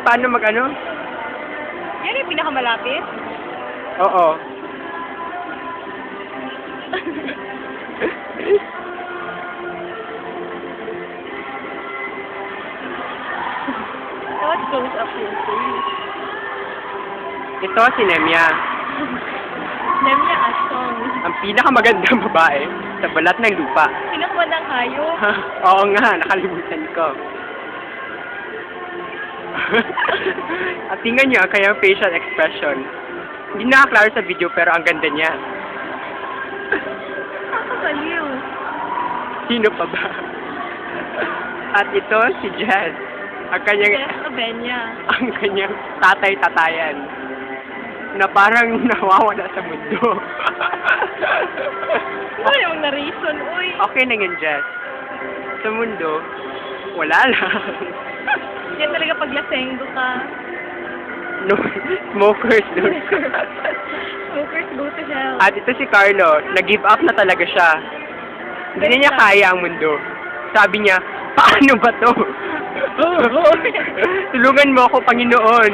paano mag-ano? Yan yung pinakamalapit. Oo. What goes up your face? Ito si Nemia. Nemya Asong. Ang pinakamagandang babae sa balat ng lupa. Pinakuha ng hayop. Oo nga, nakalimutan ko. At tingnan niyo ang kanyang facial expression. Hindi nakaklaro sa video pero ang ganda niya. Nakakaliw. Sino pa ba? At ito si Jess. Ang kanyang, Jess Avenia. ang kanyang tatay-tatayan. Na parang nawawala sa mundo. Ano yung na-reason, uy? Okay na yun, Jess. Sa mundo, wala lang. Yan talaga pag lasenggo ka. No, smokers, no. Smokers go to hell. At ito si Carlo, nag-give up na talaga siya. Hindi na niya kaya ang mundo. Sabi niya, paano ba to? Tulungan mo ako, Panginoon.